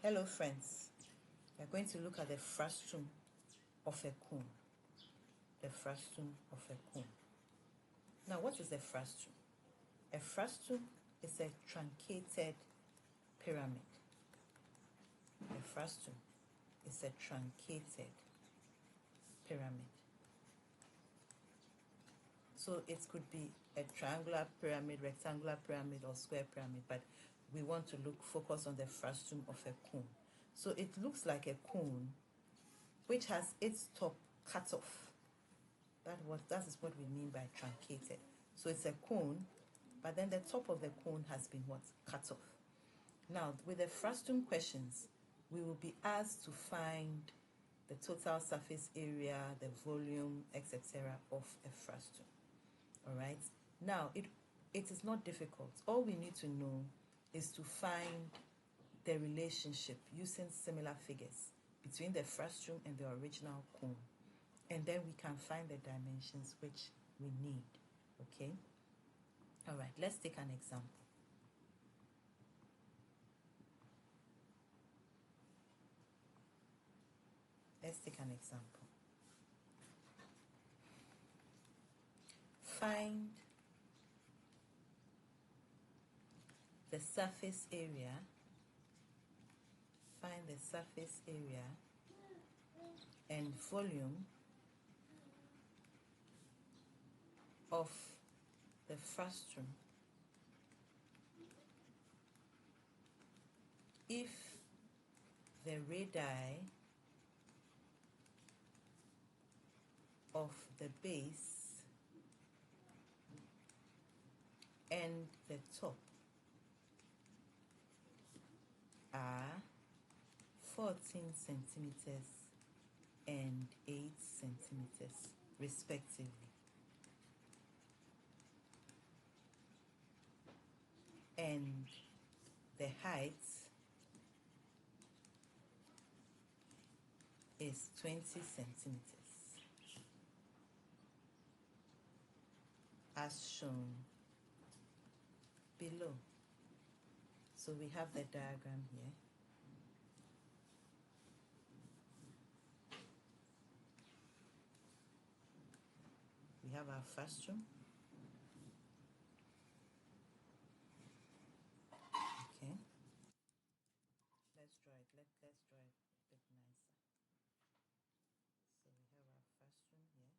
Hello friends, we are going to look at the frustum of a cone. The frustum of a cone. Now what is a frustum? A frustum is a truncated pyramid. A frustum is a truncated pyramid. So it could be a triangular pyramid, rectangular pyramid, or square pyramid, but we want to focus on the frustum of a cone. So it looks like a cone which has its top cut off. That is what we mean by truncated. So it's a cone, but then the top of the cone has been cut off. Now, with the frustum questions, we will be asked to find the total surface area, the volume, etc. of a frustum. All right. Now, it is not difficult. All we need to know is to find the relationship using similar figures between the frustum and the original cone. And then we can find the dimensions which we need. Okay? All right, let's take an example. Let's take an example. Find the surface area. Find the surface area and volume of the frustum if the radii of the base and the top are 14 centimeters and 8 centimeters respectively, and the height is 20 centimeters as shown below. So we have the diagram here. We have our frustum. Okay. Let's draw it. Let's draw it a bit nicer. So we have our frustum here. Good.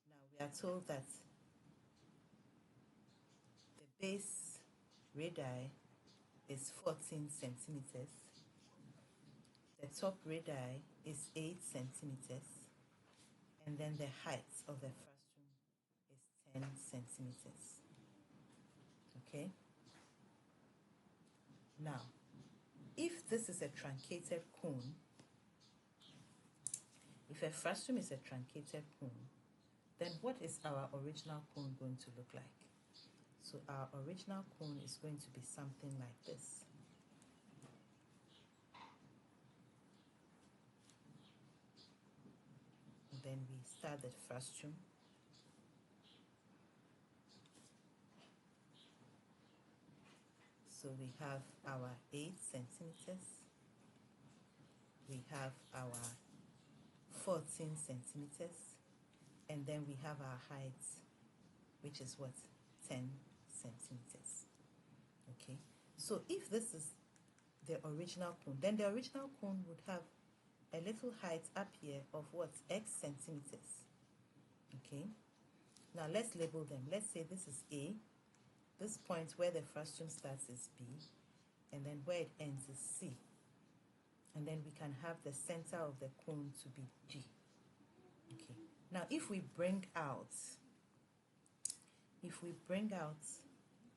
Now we are told that the base radii is 14 centimeters. The top radii is 8 centimeters. And then the height of the frustum is 10 centimeters. Okay? Now, if this is a truncated cone, if a frustum is a truncated cone, then what is our original cone going to look like? So our original cone is going to be something like this. And then we start the frustum. So we have our 8 centimeters. We have our 14 centimeters. And then we have our height, which is 10 centimeters. Okay. So if this is the original cone, then the original cone would have a little height up here of X centimeters. Okay. Now let's label them. Let's say this is A. This point where the frustum starts is B. And then where it ends is C. And then we can have the center of the cone to be G. Okay. Now if we bring out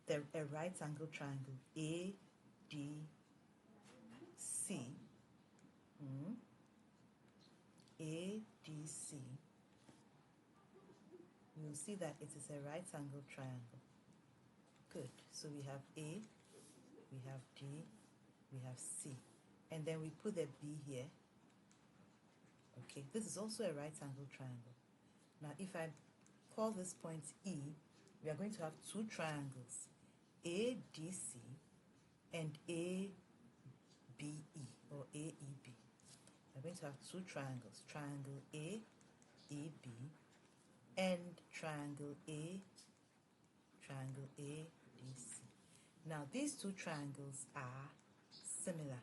a right angle triangle ADC, ADC, you'll see that it is a right angle triangle. Good. So we have A, we have D, we have C. And then we put the B here. Okay, this is also a right angle triangle. Now if I call this point E, we are going to have two triangles, ADC and ABE or AEB. We're going to have two triangles, triangle AEB and triangle ADC. Now these two triangles are similar.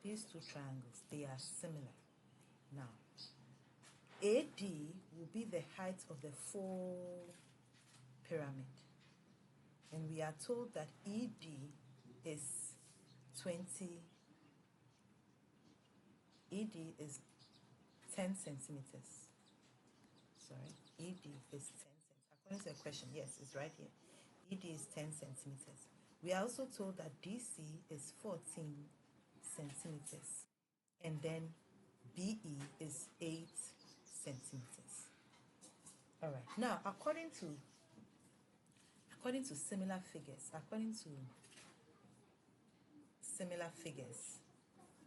These two triangles, they are similar. Now, AD will be the height of the full pyramid. And we are told that ED is 20, ED is 10 centimeters. Sorry, ED is 10 centimeters. According to the question, yes, it's right here. ED is 10 centimeters. We are also told that DC is 14 centimeters. And then BE is 8 centimeters. All right. Now, according to similar figures,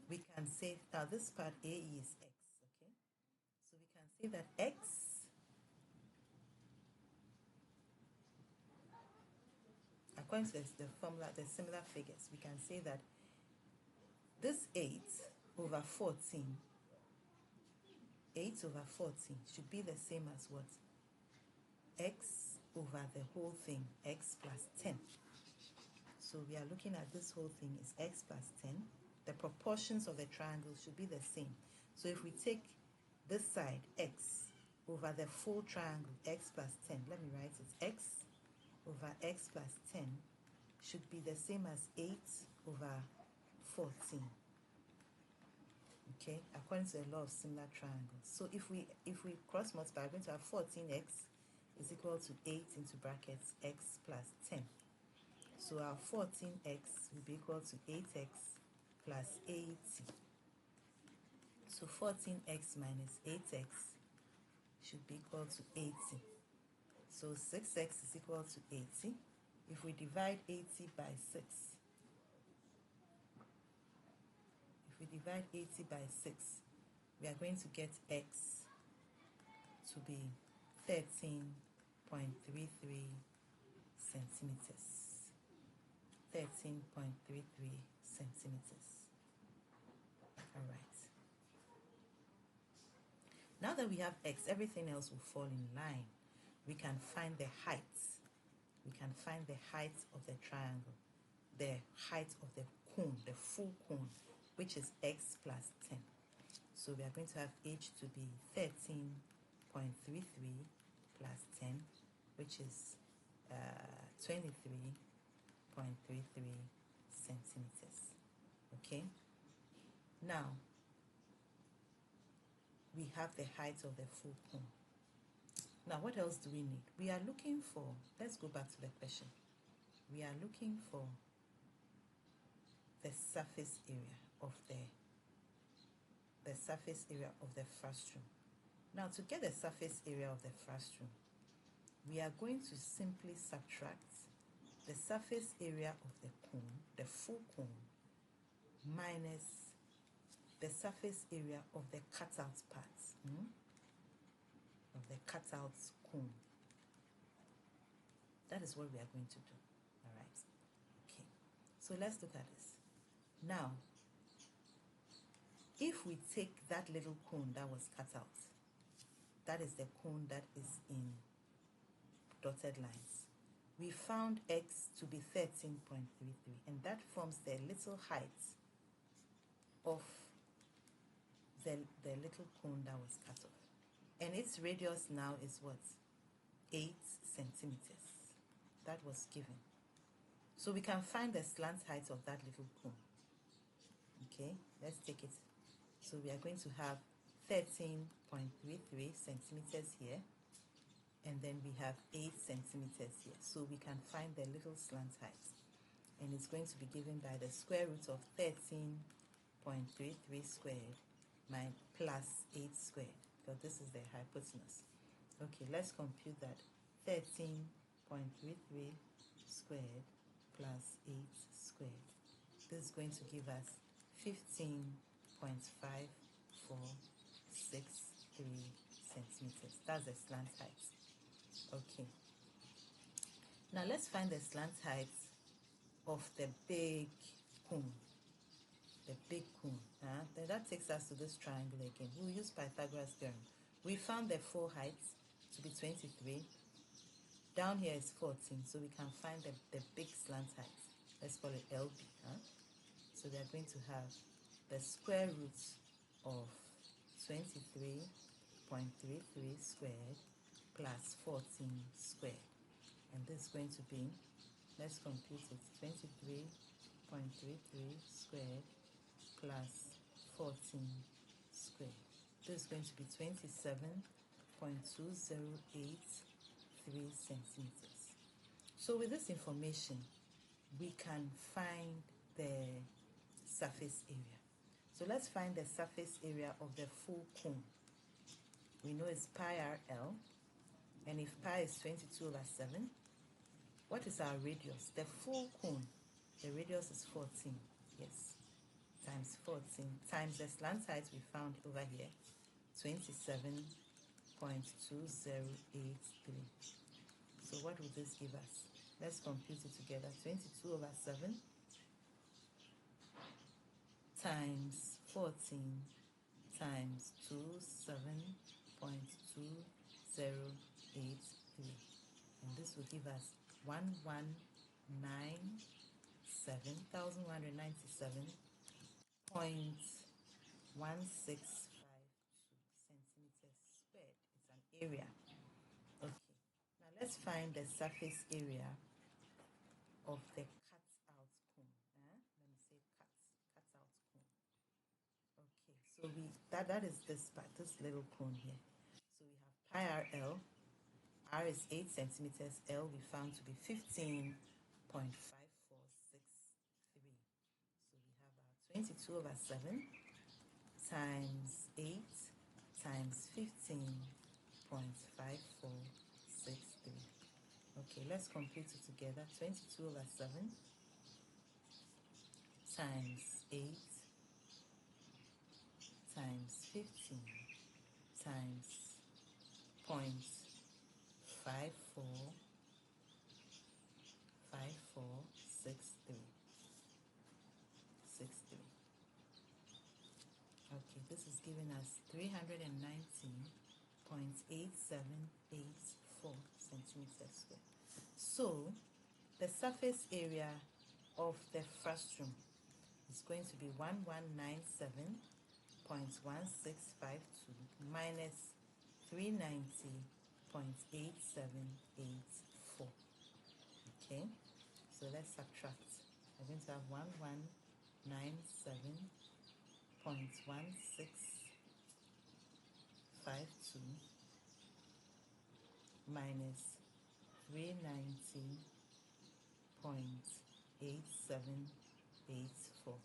we can say, now this part AE is X, okay? So we can say that X, according to the formula, the similar figures, we can say that this 8 over 14 should be the same as what? X over the whole thing, X plus 10. So we are looking at this whole thing is X plus 10. The proportions of the triangle should be the same. So if we take this side, X, over the full triangle, X plus 10, let me write it, X over X plus 10 should be the same as 8 over 14. Okay, according to the law of similar triangles. So if we cross multiply, we're going to have 14x is equal to 8 into brackets x plus 10. So our 14x will be equal to 8x plus 80. So 14x minus 8x should be equal to 80. So 6x is equal to 80. If we divide 80 by 6, we are going to get x to be 13.33 centimeters. 13.33 centimeters. All right. Now that we have x, everything else will fall in line. We can find the height. We can find the height of the triangle, the height of the cone, the full cone, which is x plus 10. So we are going to have h to be 13.33 plus 10, which is 23.33 centimeters. Okay? Now, we have the height of the full cone. Now, what else do we need? We are looking for, let's go back to the question. We are looking for the surface area of the frustum. Now, to get the surface area of the frustum, we are going to simply subtract the surface area of the cone, the full cone, minus the surface area of the cutout parts, of the cutout cone. That is what we are going to do. All right. Okay. So let's look at this. Now, if we take that little cone that was cut out, that is the cone that is in dotted lines. We found x to be 13.33, and that forms the little height of the little cone that was cut off. And its radius now is what? 8 centimeters. That was given. So we can find the slant height of that little cone. Okay, let's take it. So we are going to have 13.33 centimeters here, and then we have 8 centimeters here. So we can find the little slant height, and it's going to be given by the square root of 13.33 squared plus 8 squared, because this is the hypotenuse. Okay, let's compute that. 13.33 squared plus 8 squared. This is going to give us 15.5463 centimeters. That's the slant height. Okay. Now let's find the slant height of the big cone. The big cone. Then that takes us to this triangle again. We'll use Pythagoras theorem. We found the four heights to be 23. Down here is 14, so we can find the big slant height. Let's call it LB. So we are going to have the square root of 23.33 squared plus 14 squared. And this is going to be, let's compute it, 23.33 squared plus 14 squared. This is going to be 27.2083 centimeters. So with this information, we can find the surface area. So let's find the surface area of the full cone. We know it's pi RL, and if pi is 22/7, what is our radius? The full cone, the radius is 14, yes, times 14, times the slant height we found over here, 27.2083. So what will this give us? Let's compute it together. 22/7 times 14 times 27.2083. And this will give us 1197,197.1652 centimeters squared. It's an area. Okay. Now let's find the surface area of the cut out cone. Let me say cut out cone. Okay, so that is this part, this little cone here. So we have pi RL. R is 8 centimeters. L we found to be 15.5463. So we have our 22/7 times 8 times 15.5463. Okay, let's compute it together. 22/7 times 8 times 15 times 0.5463. Okay, this is giving us 319.8784 centimeters square. So the surface area of the frustum is going to be 1197.1652 minus 390.8784. Okay, so let's subtract. We're going to have 1197.1652 minus 390.8784.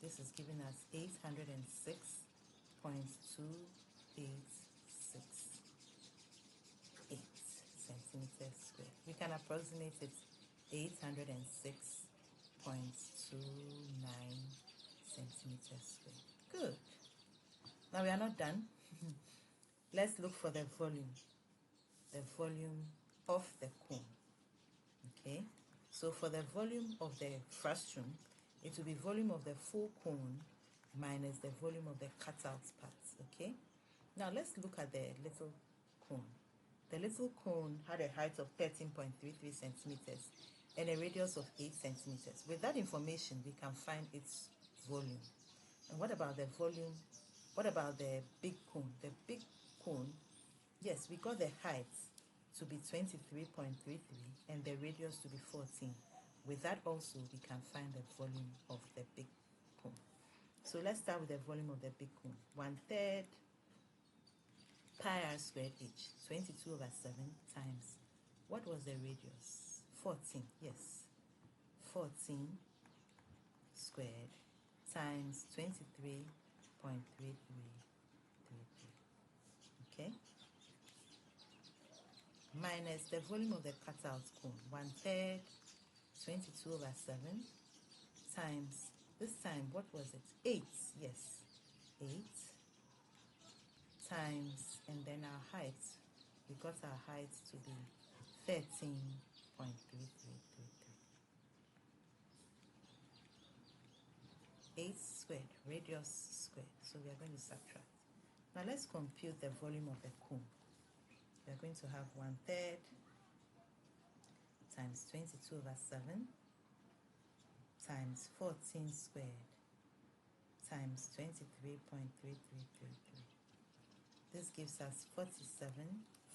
This is giving us 806.286 centimeters square. We can approximate it 806.29 centimeters square. Good. Now we are not done. Let's look for the volume of the cone. Okay, so for the volume of the frustum, it will be volume of the full cone minus the volume of the cutout parts. Okay, now let's look at the little cone. The little cone had a height of 13.33 centimeters and a radius of 8 centimeters. With that information, we can find its volume. And what about the volume? What about the big cone? The big cone, yes, we got the height to be 23.33 and the radius to be 14. With that also, we can find the volume of the big cone. So let's start with the volume of the big cone. 1/3 pi r squared h, 22/7 times, what was the radius? 14, yes. 14 squared times 23.3333. Okay? Minus the volume of the cutout cone, 1/3 22/7 times, this time what was it? 8, yes, 8 times, and then our height we got our height to be 13.3333. 8 squared, radius squared. So we are going to subtract. Now let's compute the volume of the cone. We are going to have 1/3 times 22/7 times 14 squared times 23.3333. This gives us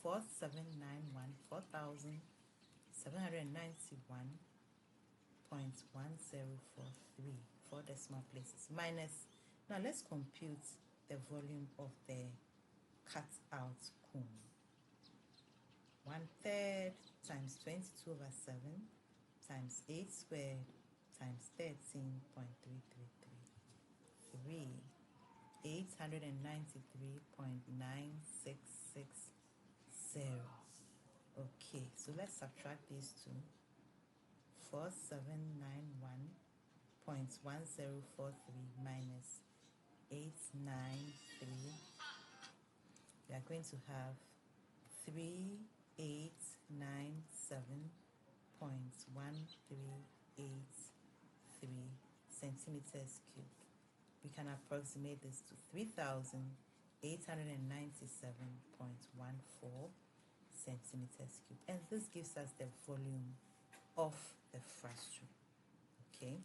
4,791,791.1043, 4 decimal places, minus, now let's compute the volume of the cut out cone. 1/3 times 22/7 times 8 squared times 13.333. 893.9660. Okay, so let's subtract these two. 4791.1043 minus 893. We are going to have 3897.1383 centimeters cubed. We can approximate this to 3,897.14 centimeters cubed, and this gives us the volume of the frustum. Okay,